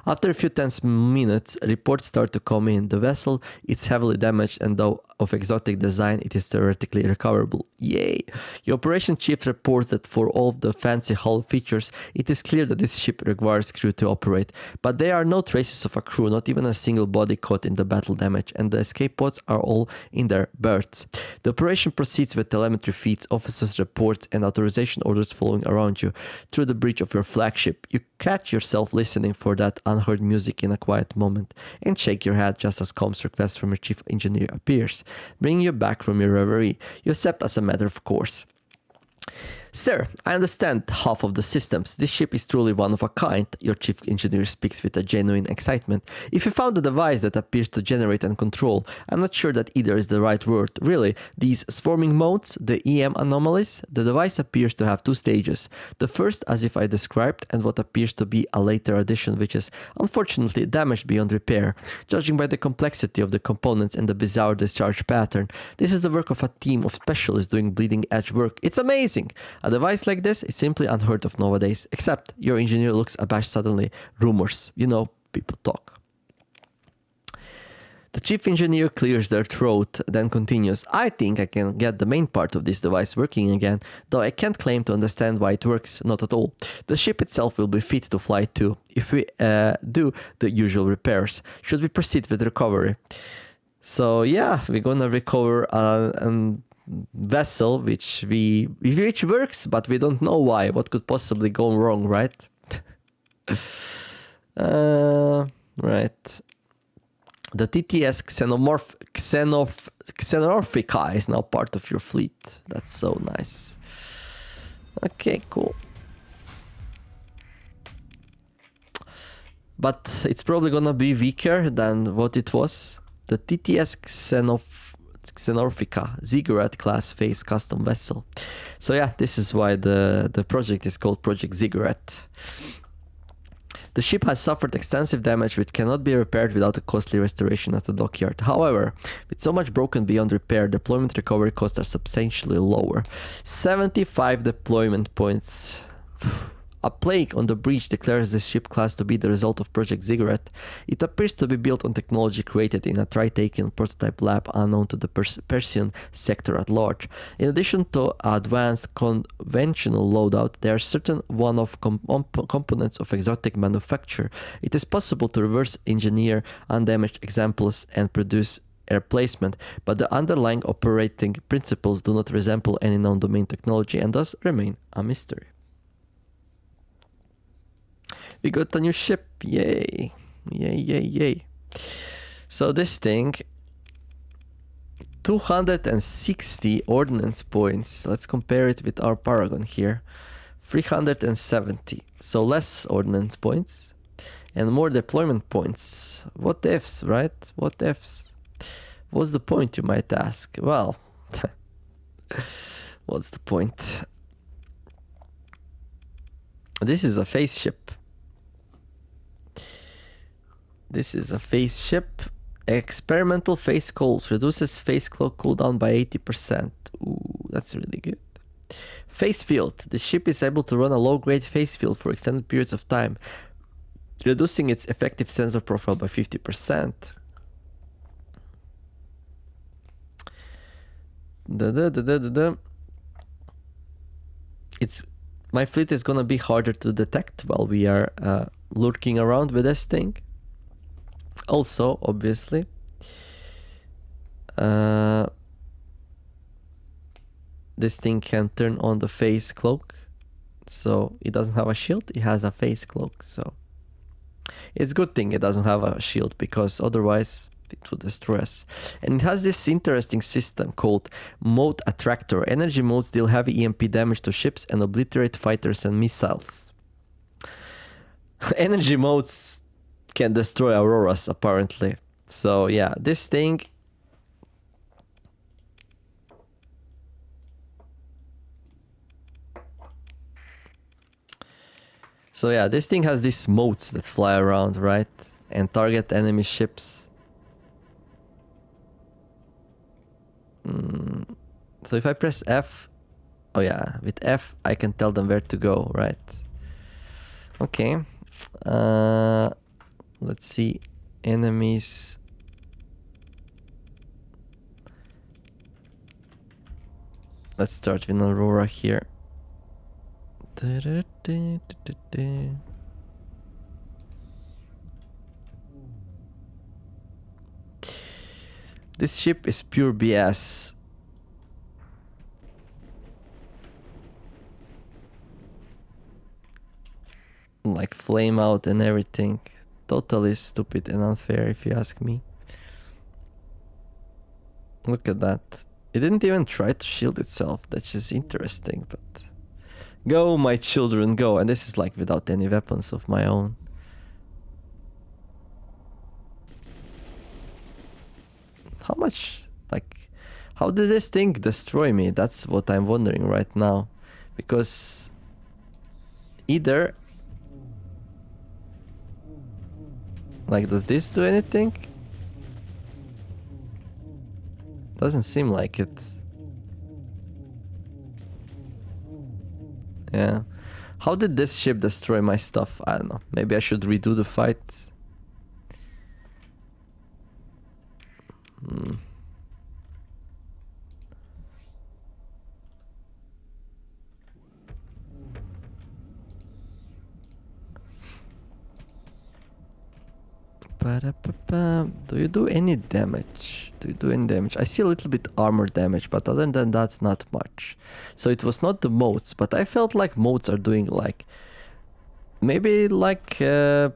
After a few tense minutes, reports start to come in. The vessel is heavily damaged and though of exotic design, it is theoretically recoverable. Yay! The operation chief reports that for all of the fancy hull features, it is clear that this ship requires crew to operate. But there are no traces of a crew, not even a single body caught in the battle damage, and the escape pods are all in their berths. The operation proceeds with telemetry feeds, officers' reports, and authorization orders following around you through the bridge of your flagship. You catch yourself listening for that unheard music in a quiet moment and shake your head just as comms request from your chief engineer appears, bringing you back from your reverie. You accept as a matter of course. Sir, I understand half of the systems. This ship is truly one of a kind, your chief engineer speaks with a genuine excitement. If you found a device that appears to generate and control, I'm not sure that either is the right word. Really, these swarming modes, the EM anomalies, the device appears to have two stages. The first, as if I described, and what appears to be a later addition which is unfortunately damaged beyond repair. Judging by the complexity of the components and the bizarre discharge pattern, this is the work of a team of specialists doing bleeding edge work. It's amazing! A device like this is simply unheard of nowadays, except your engineer looks abashed suddenly. Rumors, you know, people talk. The chief engineer clears their throat, then continues, I think I can get the main part of this device working again, though I can't claim to understand why it works, not at all. The ship itself will be fit to fly too, if we do the usual repairs. Should we proceed with recovery? So yeah, we're gonna recover an vessel which works, but we don't know why. What could possibly go wrong, right? Right. The TTS Xenomorphica is now part of your fleet. That's so nice. Okay, cool. But it's probably gonna be weaker than what it was. The TTS Xenomorphica Ziggurat class phase custom vessel. So yeah, this is why the project is called Project Ziggurat. The ship has suffered extensive damage which cannot be repaired without a costly restoration at the dockyard. However, with so much broken beyond repair, deployment recovery costs are substantially lower. 75 deployment points. A plague on the breach declares this ship class to be the result of Project Ziggurat. It appears to be built on technology created in a Tritaken prototype lab unknown to the Persian sector at large. In addition to advanced conventional loadout, there are certain one-off components of exotic manufacture. It is possible to reverse engineer undamaged examples and produce a replacement, but the underlying operating principles do not resemble any known domain technology and thus remain a mystery. We got a new ship, yay, yay, yay, yay. So this thing, 260 ordnance points. Let's compare it with our Paragon here, 370. So less ordnance points and more deployment points. What ifs, right? What ifs? What's the point, you might ask? Well, what's the point? This is a phase ship. This is a phase ship. Experimental phase cold reduces phase cloak cooldown by 80%. Ooh, that's really good. Phase field. The ship is able to run a low-grade phase field for extended periods of time, reducing its effective sensor profile by 50%. My fleet is gonna be harder to detect while we are lurking around with this thing. Also, obviously, this thing can turn on the phase cloak, so it doesn't have a shield, it has a phase cloak, so it's a good thing it doesn't have a shield, because otherwise it would destroy us. And it has this interesting system called Mode Attractor. Energy modes deal heavy EMP damage to ships and obliterate fighters and missiles. Energy modes can destroy Auroras, apparently. So yeah, this thing... So yeah, this thing has these motes that fly around, right? And target enemy ships. So if I press F, Oh yeah, with F I can tell them where to go, right? Okay. Let's see. Enemies. Let's start with Aurora here. This ship is pure BS. Like flame out and everything. Totally stupid and unfair if you ask me. Look at that. It didn't even try to shield itself. That's just interesting, but... Go, my children, go. And this is like without any weapons of my own. How much... Like... How did this thing destroy me? That's what I'm wondering right now. Because... Either... Like, does this do anything? Doesn't seem like it. Yeah. How did this ship destroy my stuff? I don't know. Maybe I should redo the fight. Do you do any damage? Do you do any damage? I see a little bit armor damage, but other than that, not much. So it was not the motes, but I felt like motes are doing like... Maybe like the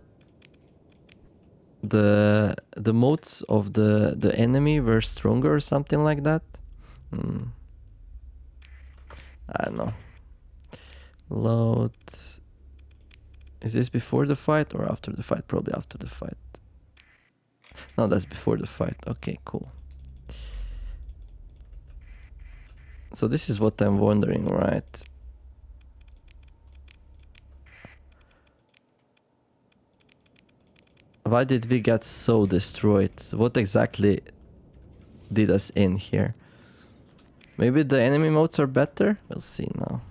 motes of the enemy were stronger or something like that. I don't know. Load. Is this before the fight or after the fight? Probably after the fight. No, that's before the fight. Okay, cool. So this is what I'm wondering, right? Why did we get so destroyed? What exactly did us in here? Maybe the enemy modes are better? We'll see now.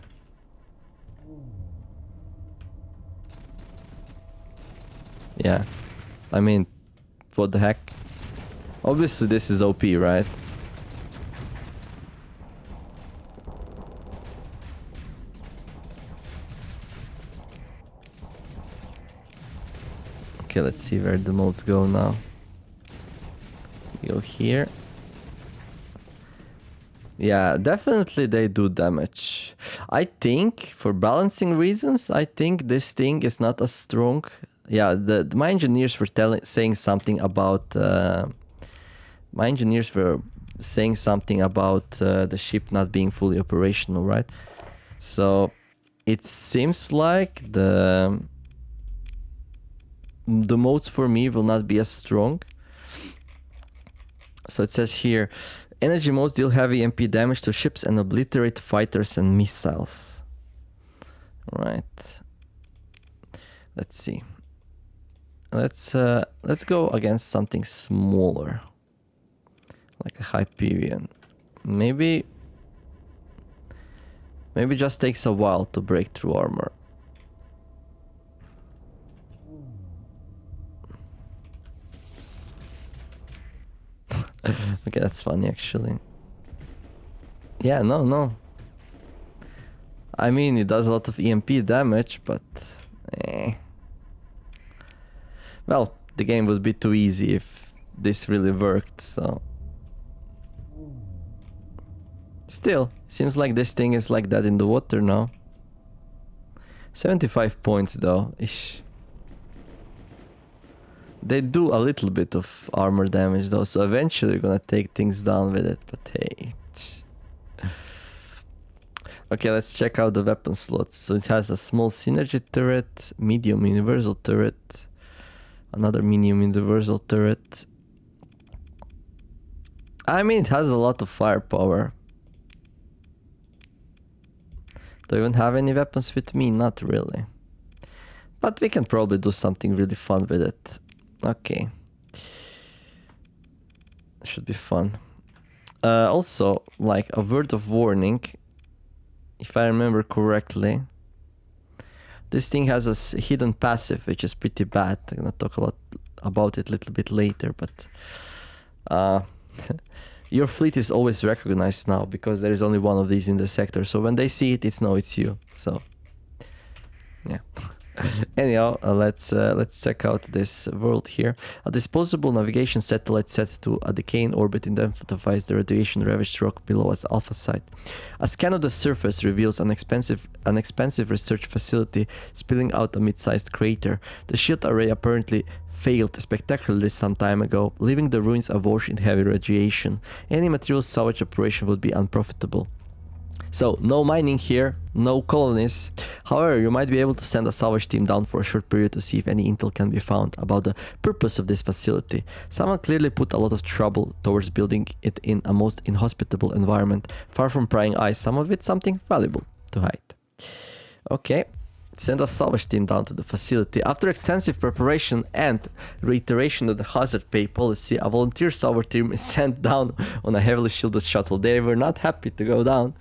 Yeah. I mean, what the heck? Obviously this is OP, right? Okay, let's see where the modes go now. We go here. Yeah, definitely they do damage. I think, for balancing reasons, I think this thing is not as strong. Yeah, my engineers were saying something about... my engineers were saying something about the ship not being fully operational, right? So, it seems like the modes for me will not be as strong. So it says here, energy modes deal heavy MP damage to ships and obliterate fighters and missiles. Right. Let's see. Let's go against something smaller, like a Hyperion. Maybe just takes a while to break through armor. Okay, that's funny actually. Yeah, no. I mean, it does a lot of EMP damage, but... Well, the game would be too easy if this really worked, so... Still, seems like this thing is like that in the water now. 75 points though, ish. They do a little bit of armor damage though, so eventually you're gonna take things down with it, but hey. Okay, let's check out the weapon slots. So it has a small synergy turret, medium universal turret, another medium universal turret. I mean, it has a lot of firepower. Do I even have any weapons with me? Not really. But we can probably do something really fun with it. Okay. Should be fun. Also, like a word of warning. if I remember correctly. This thing has a hidden passive, which is pretty bad. I'm gonna talk a lot about it a little bit later, but your fleet is always recognized now because there is only one of these in the sector. So when they see it, it's you. So yeah. Anyhow, let's check out this world here. A disposable navigation satellite set to a decaying orbit intensifies the radiation-ravaged rock below its alpha site. A scan of the surface reveals an expensive research facility spilling out a mid-sized crater. The shield array apparently failed spectacularly some time ago, leaving the ruins awash in heavy radiation. Any material salvage operation would be unprofitable. So, no mining here, no colonies. However, you might be able to send a salvage team down for a short period to see if any intel can be found about the purpose of this facility. Someone clearly put a lot of trouble towards building it in a most inhospitable environment, far from prying eyes, some of it something valuable to hide. Okay. Send a salvage team down to the facility. After extensive preparation and reiteration of the hazard pay policy, a volunteer salvage team is sent down on a heavily shielded shuttle. They were not happy to go down.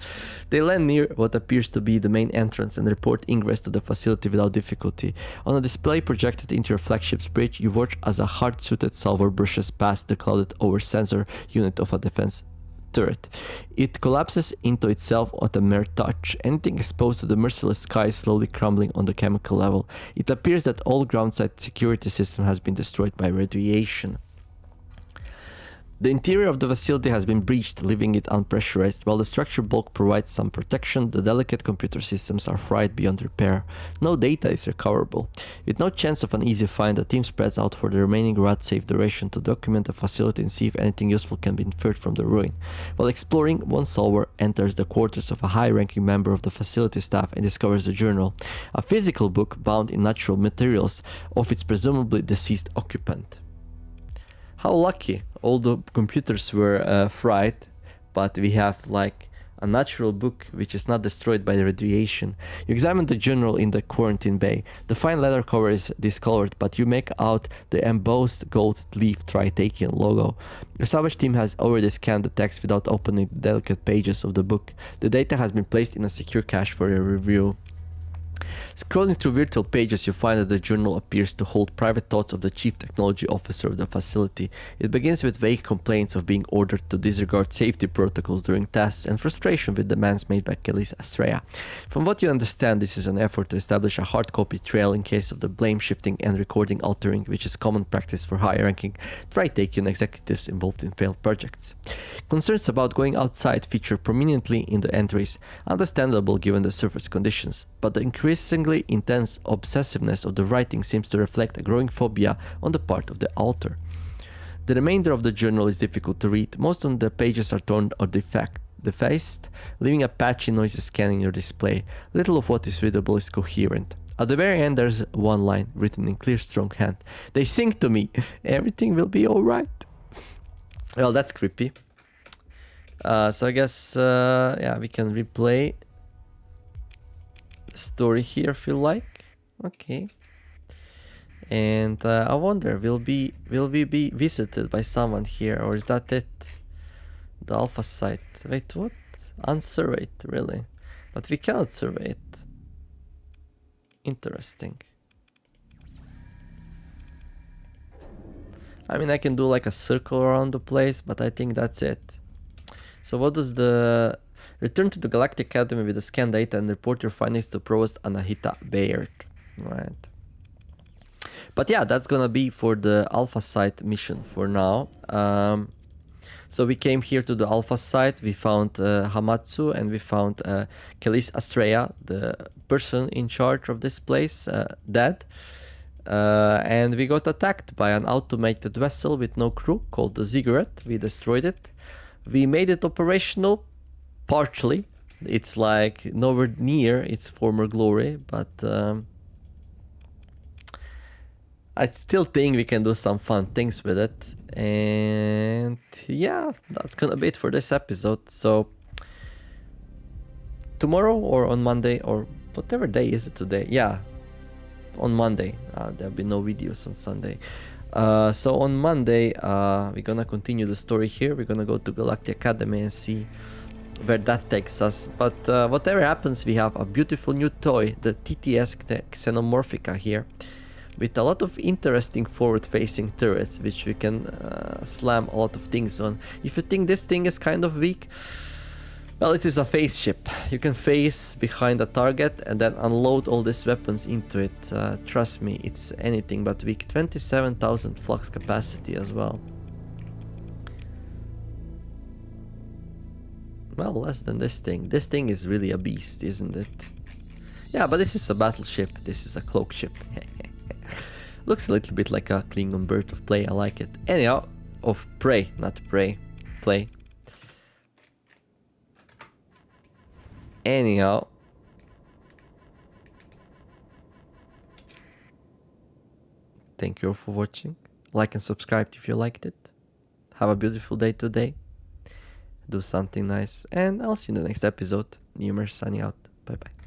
They land near what appears to be the main entrance and report ingress to the facility without difficulty. On a display projected into your flagship's bridge, you watch as a hard-suited salver brushes past the clouded over sensor unit of a defense turret. It collapses into itself at a mere touch, anything exposed to the merciless sky slowly crumbling on the chemical level. It appears that all groundside security system has been destroyed by radiation. The interior of the facility has been breached, leaving it unpressurized. While the structure bulk provides some protection, the delicate computer systems are fried beyond repair. No data is recoverable. With no chance of an easy find, the team spreads out for the remaining RAD-safe duration to document the facility and see if anything useful can be inferred from the ruin. While exploring, one solver enters the quarters of a high-ranking member of the facility staff and discovers a journal, a physical book bound in natural materials of its presumably deceased occupant. How lucky! All the computers were fried, but we have like a natural book which is not destroyed by the radiation. You examine the journal in the quarantine bay. The fine leather cover is discolored, but you make out the embossed gold leaf Tritakian logo. The salvage team has already scanned the text without opening the delicate pages of the book. The data has been placed in a secure cache for your review. Scrolling through virtual pages, you find that the journal appears to hold private thoughts of the chief technology officer of the facility. It begins with vague complaints of being ordered to disregard safety protocols during tests and frustration with demands made by Kelly's Astrea. From what you understand, this is an effort to establish a hard copy trail in case of the blame shifting and recording altering, which is common practice for high-ranking Tritakian executives involved in failed projects. Concerns about going outside feature prominently in the entries, understandable given the surface conditions, but the increasingly intense obsessiveness of the writing seems to reflect a growing phobia on the part of the author. The remainder of the journal is difficult to read. Most of the pages are torn or defaced, leaving a patchy noisy scan in your display. Little of what is readable is coherent. At the very end, there's one line written in clear, strong hand. They sing to me, everything will be alright. Well, that's creepy. So I guess, yeah, we can replay story here if you like. Okay. And I wonder, will we be visited by someone here, or is that it? The alpha site. Wait, what? Unsurveyed, really? But we cannot survey it. Interesting. I mean, I can do like a circle around the place, but I think that's it. So what does the... Return to the Galactic Academy with the scan data and report your findings to Provost Anahita Baird. Right. But yeah, that's gonna be for the Alpha site mission for now. So we came here to the Alpha site, we found Hamatsu, and we found Kelis Astrea, the person in charge of this place, dead. And we got attacked by an automated vessel with no crew called the Ziggurat. We destroyed it. We made it operational. Partially, it's like nowhere near its former glory, but I still think we can do some fun things with it. And yeah, that's gonna be it for this episode. So tomorrow or on Monday or whatever day is it today? Yeah, on Monday. There'll be no videos on Sunday. So on Monday, we're gonna continue the story here. We're gonna go to Galactic Academy and see where that takes us. But whatever happens, we have a beautiful new toy, the TTS Xenomorphica here, with a lot of interesting forward-facing turrets, which we can slam a lot of things on. If you think this thing is kind of weak, well, it is a phase ship. You can phase behind a target and then unload all these weapons into it. Trust me, it's anything but weak. 27,000 flux capacity as well. Well, less than this thing. This thing is really a beast, isn't it? Yeah, but this is a battleship. This is a cloak ship. Looks a little bit like a Klingon bird of prey. I like it. Anyhow, of prey, not prey. Play. Anyhow. Thank you all for watching. Like and subscribe if you liked it. Have a beautiful day today. Do something nice. And I'll see you in the next episode. Numer signing out. Bye bye.